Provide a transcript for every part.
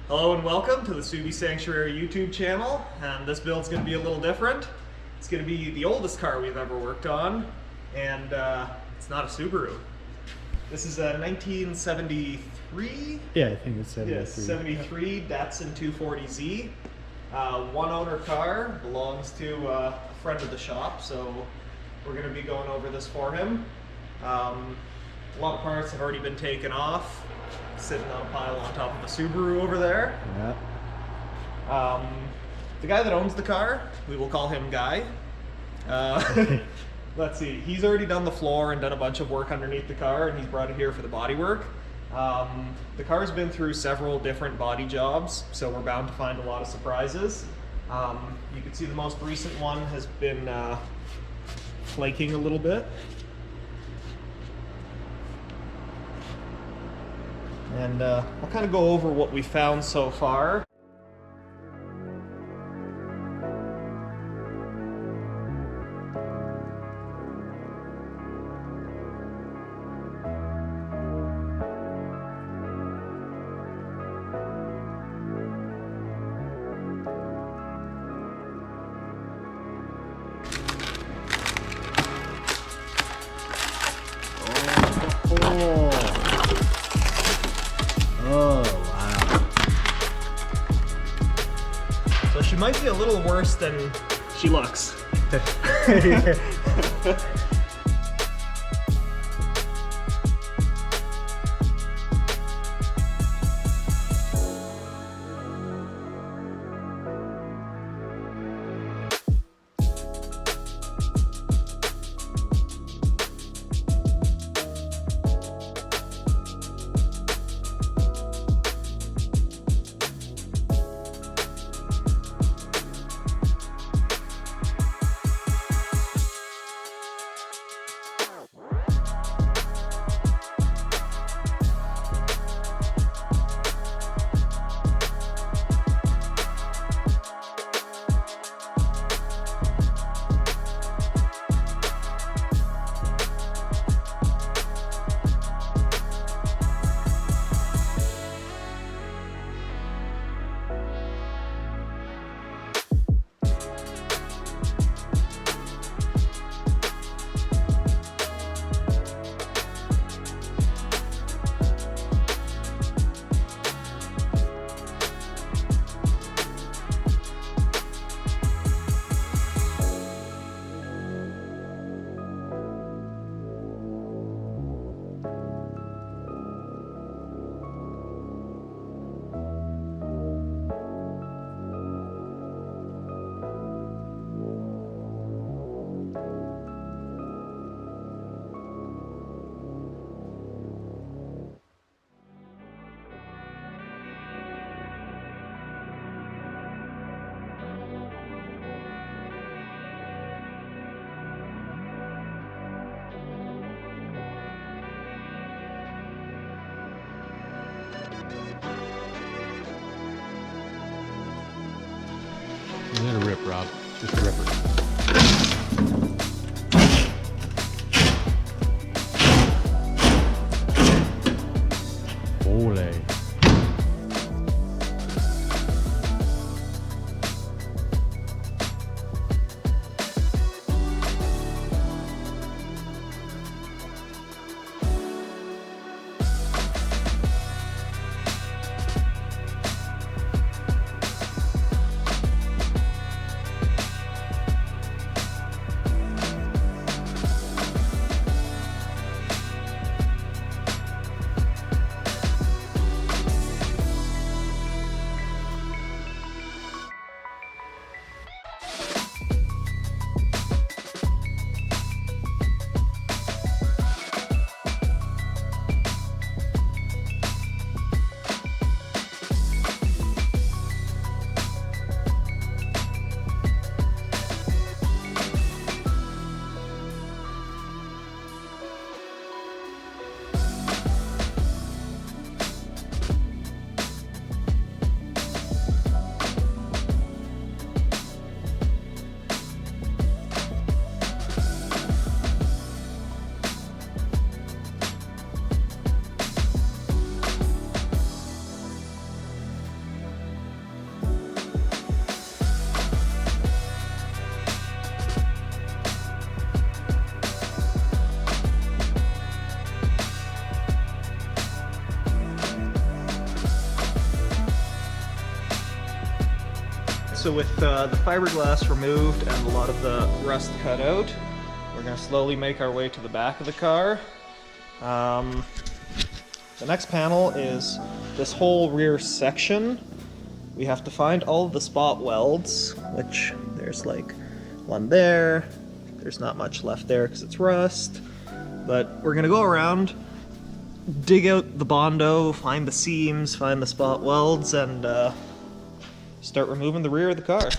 Hello and welcome to the Subi Sanctuary YouTube channel, and this build's going to be a little different. It's going to be the oldest car we've ever worked on, and it's not a Subaru. This is a 1973? Yeah, I think it's 73. Yes, 73 Datsun 240Z. One owner car, belongs to a friend of the shop, so we're going to be going over this for him. A lot of parts have already been taken off, sitting on a pile on top of a Subaru over there. Yeah. The guy that owns the car, we will call him Guy. Let's see, he's already done the floor and done a bunch of work underneath the car, and he's brought it here for the bodywork. The car's been through several different body jobs, so we're bound to find a lot of surprises. You can see the most recent one has been flaking a little bit. And I'll kind of go over what we found so far. Oh, wow. So she might be a little worse than she looks. Let it rip, Rob. Just rip it. Ole. so with the fiberglass removed and a lot of the rust cut out, we're going to slowly make our way to the back of the car. The next panel is this whole rear section. We have to find all of the spot welds, which there's like one there. There's not much left there because it's rust. But we're gonna go around, dig out the Bondo, find the seams, find the spot welds, and start removing the rear of the car.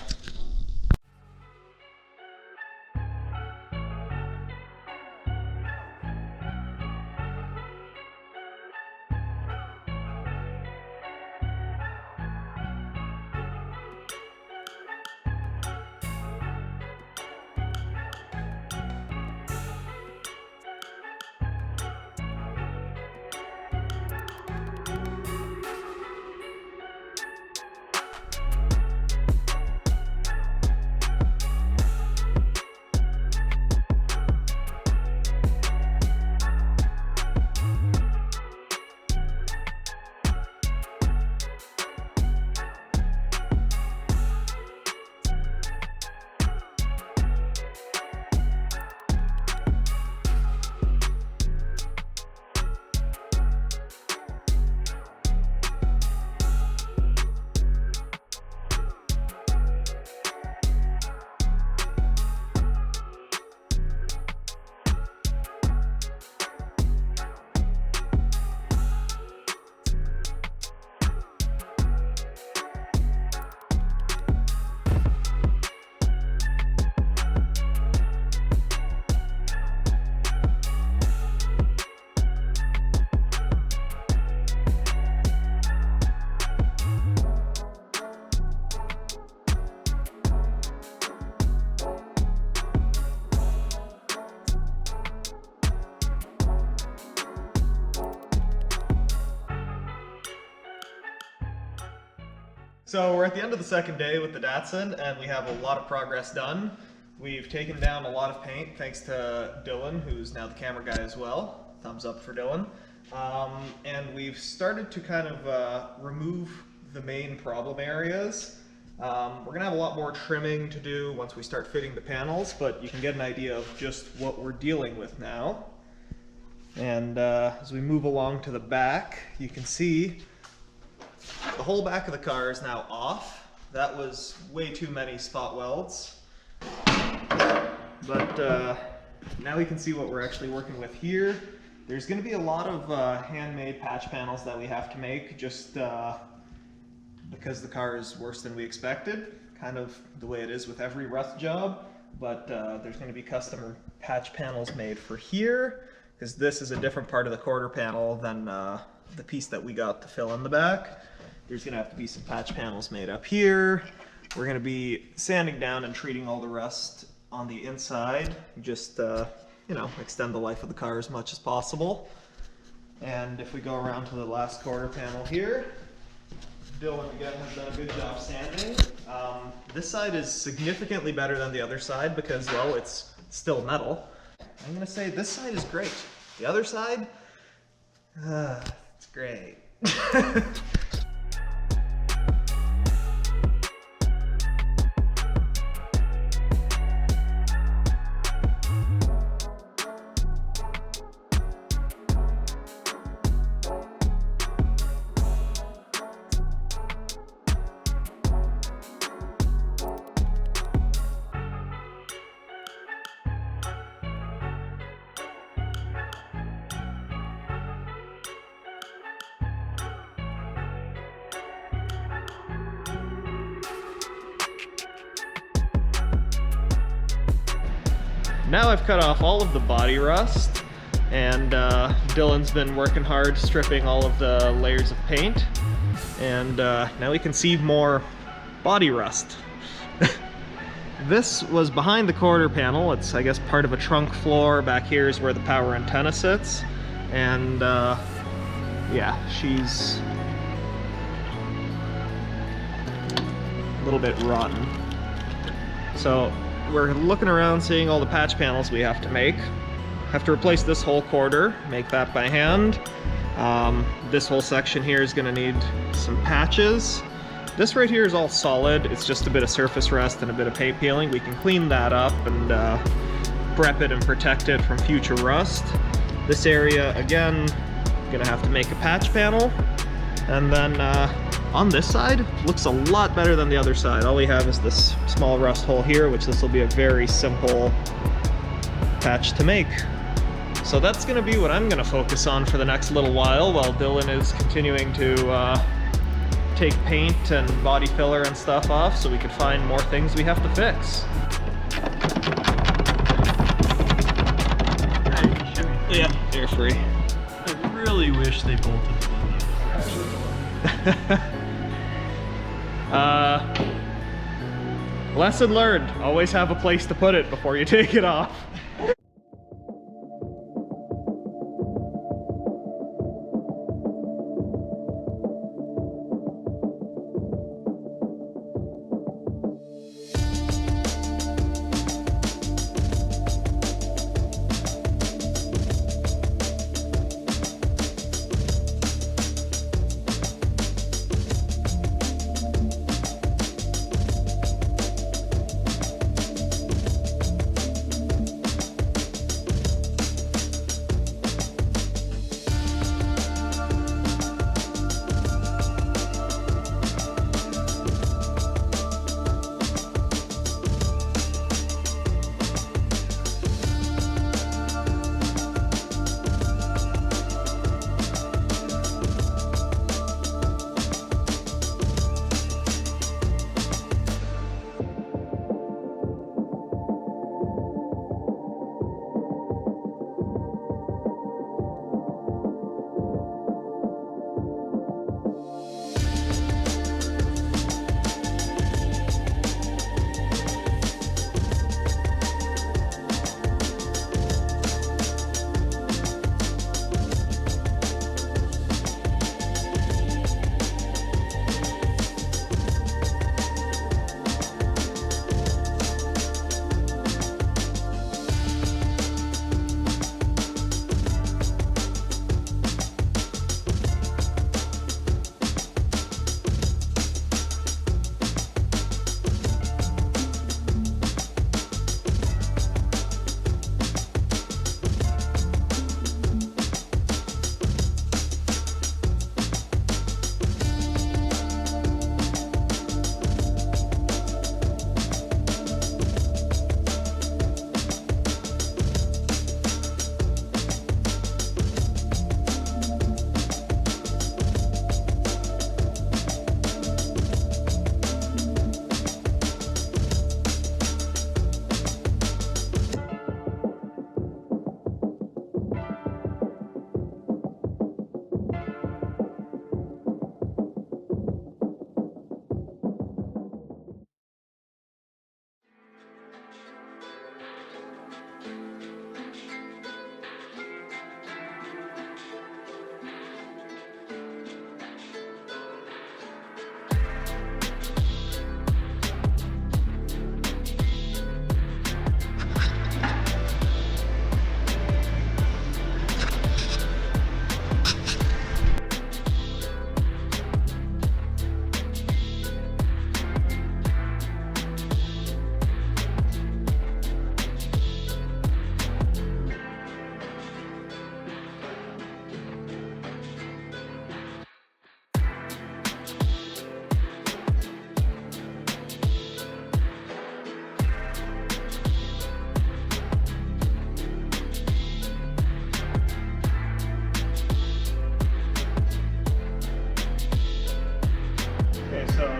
So we're at the end of the second day with the Datsun, and we have a lot of progress done. We've taken down a lot of paint thanks to Dylan, who's now the camera guy as well. Thumbs up for Dylan. And we've started to kind of remove the main problem areas. We're going to have a lot more trimming to do once we start fitting the panels, but you can get an idea of just what we're dealing with now. And as we move along to the back, you can see the whole back of the car is now off. That was way too many spot welds. But now we can see what we're actually working with here. There's going to be a lot of handmade patch panels that we have to make just because the car is worse than we expected. Kind of the way it is with every rust job. But there's going to be custom patch panels made for here, because this is a different part of the quarter panel than the piece that we got to fill in the back. There's going to have to be some patch panels made up here. We're going to be sanding down and treating all the rust on the inside, just you know, extend the life of the car as much as possible. And if we go around to the last quarter panel here, Dylan again has done a good job sanding. This side is significantly better than the other side because, well, it's still metal. I'm going to say this side is great. The other side, it's great. Now I've cut off all of the body rust, and Dylan's been working hard stripping all of the layers of paint, and now we can see more body rust. This was behind the quarter panel. It's, I guess, part of a trunk floor. Back here is where the power antenna sits, and yeah, she's a little bit rotten. So we're looking around, seeing all the patch panels we have to make. Have to replace this whole quarter, make that by hand. This whole section here is going to need some patches. This right here is all solid. It's just a bit of surface rust and a bit of paint peeling. We can clean that up and prep it and protect it from future rust. This area, again, gonna have to make a patch panel. And then on this side, looks a lot better than the other side. All we have is this small rust hole here, which this will be a very simple patch to make. So that's gonna be what I'm gonna focus on for the next little while Dylan is continuing to take paint and body filler and stuff off so we can find more things we have to fix. Yeah, you're free. I really wish they bolted lesson learned. Always have a place to put it before you take it off.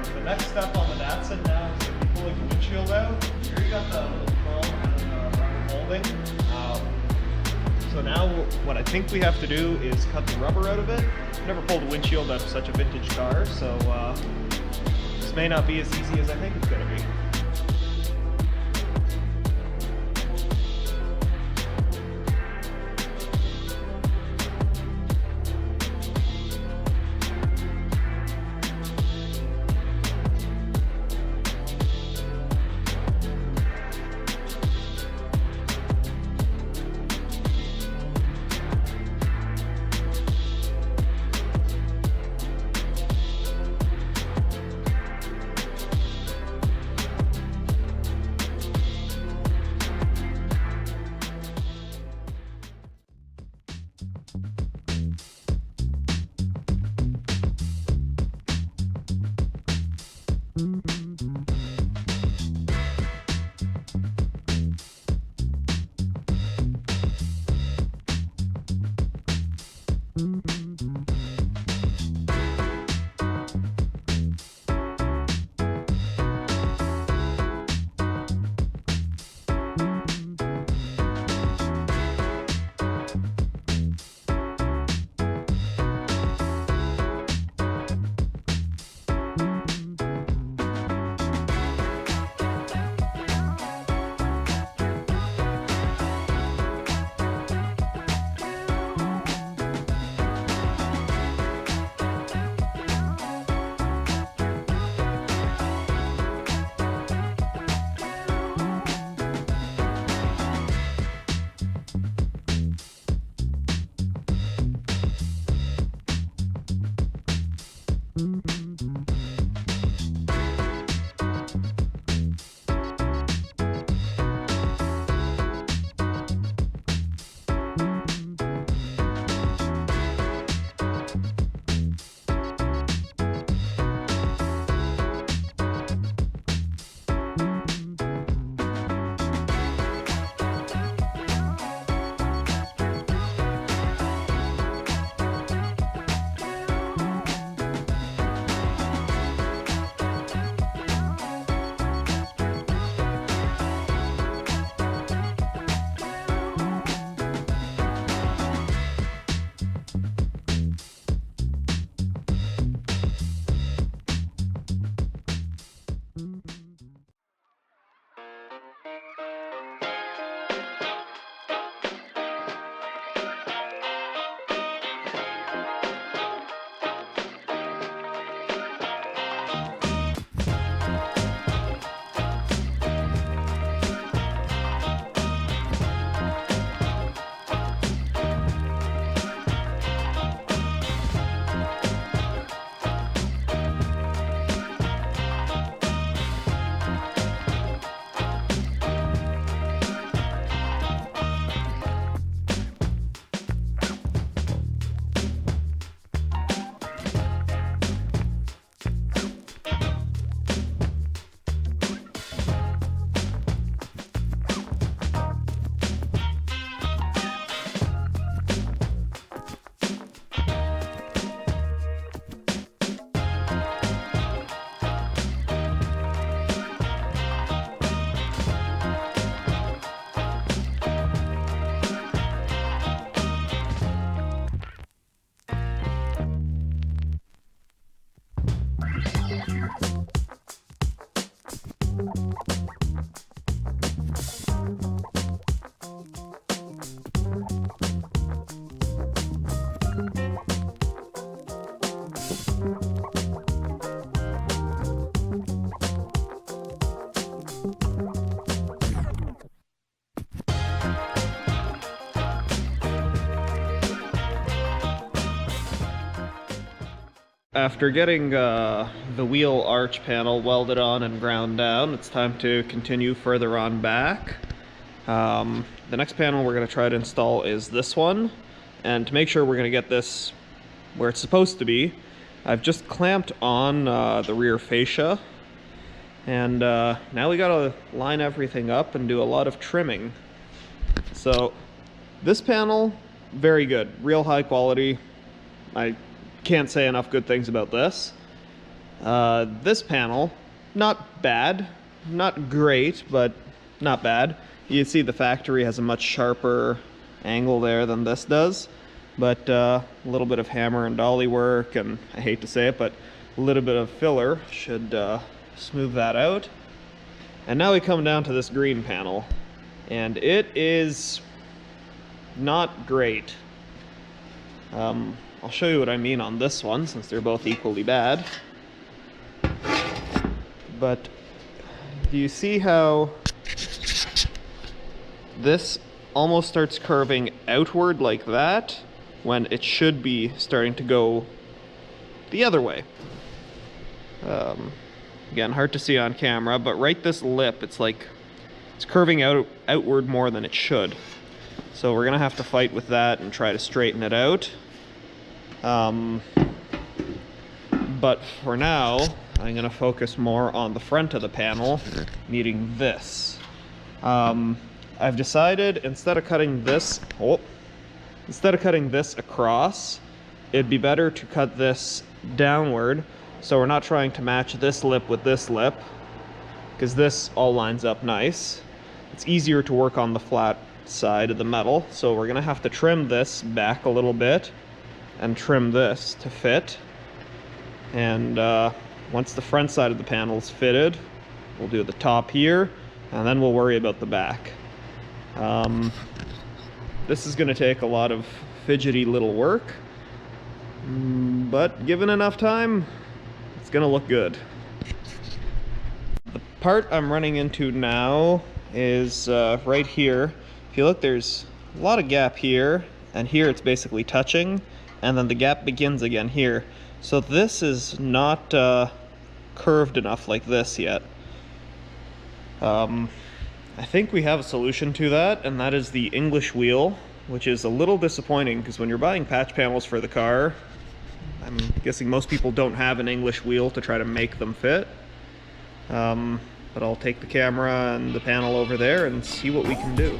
The next step on the Datsun now is going to be pulling the windshield out. Here you got the little chrome and rubber molding. So now what I think we have to do is cut the rubber out of it. I've never pulled a windshield out of such a vintage car, so this may not be as easy as I think it's going to be. After getting the wheel arch panel welded on and ground down, it's time to continue further on back. The next panel we're going to try to install is this one, and to make sure we're going to get this where it's supposed to be, I've just clamped on the rear fascia, and now we got to line everything up and do a lot of trimming. So this panel, very good, real high quality. I can't say enough good things about this. This panel, not bad, not great, but not bad. You see the factory has a much sharper angle there than this does, but a little bit of hammer and dolly work, and I hate to say it, but a little bit of filler should smooth that out. And now we come down to this green panel, and it is not great. I'll show you what I mean on this one, since they're both equally bad. But do you see how this almost starts curving outward like that, when it should be starting to go the other way? Again, hard to see on camera, but right this lip, it's like it's curving outward more than it should. So we're gonna have to fight with that and try to straighten it out. But for now, I'm going to focus more on the front of the panel, needing this. I've decided instead of cutting this across, it'd be better to cut this downward, so we're not trying to match this lip with this lip, because this all lines up nice. It's easier to work on the flat side of the metal, so we're gonna have to trim this back a little bit and trim this to fit. And once the front side of the panel is fitted, we'll do the top here, and then we'll worry about the back. This is gonna take a lot of fidgety little work, but given enough time, it's gonna look good. The part I'm running into now is right here. If you look, there's a lot of gap here, and here it's basically touching, and then the gap begins again here. So this is not curved enough like this yet. I think we have a solution to that, and that is the English wheel, which is a little disappointing because when you're buying patch panels for the car, I'm guessing most people don't have an English wheel to try to make them fit. But I'll take the camera and the panel over there and see what we can do.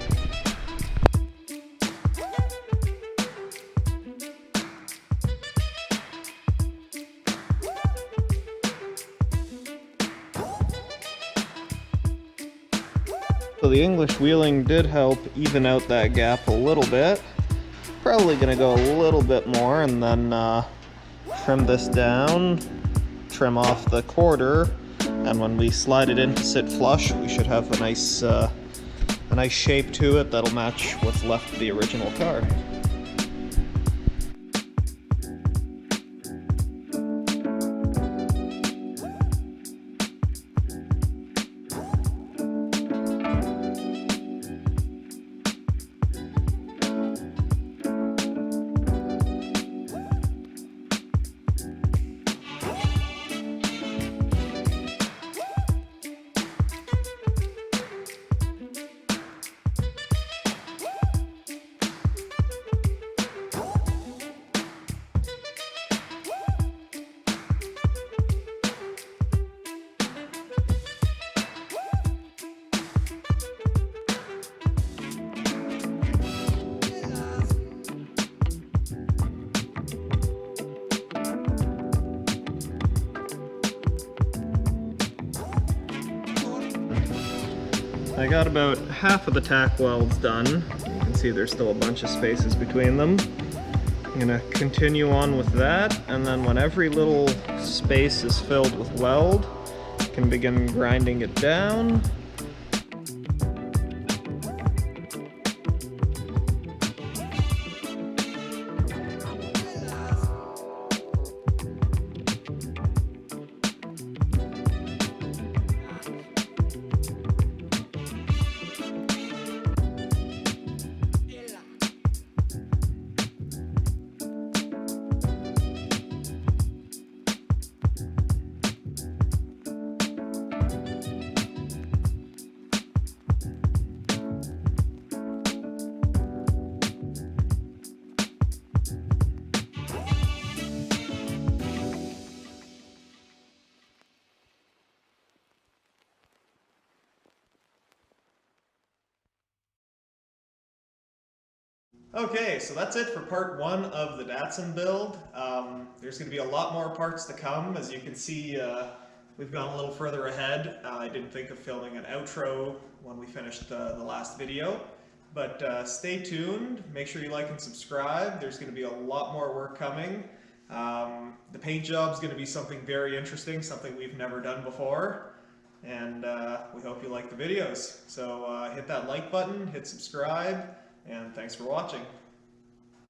So the English wheeling did help even out that gap a little bit. Probably gonna go a little bit more and then trim this down, trim off the quarter, and when we slide it in to sit flush, we should have a nice shape to it that'll match what's left of the original car. I got about half of the tack welds done. You can see there's still a bunch of spaces between them. I'm gonna continue on with that, and then when every little space is filled with weld, I can begin grinding it down. Okay, so that's it for part one of the Datsun build. There's going to be a lot more parts to come. As you can see, we've gone a little further ahead. I didn't think of filming an outro when we finished the last video, but stay tuned. Make sure you like and subscribe. There's going to be a lot more work coming. The paint job is going to be something very interesting, something we've never done before, and we hope you like the videos. So hit that like button, hit subscribe, and thanks for watching.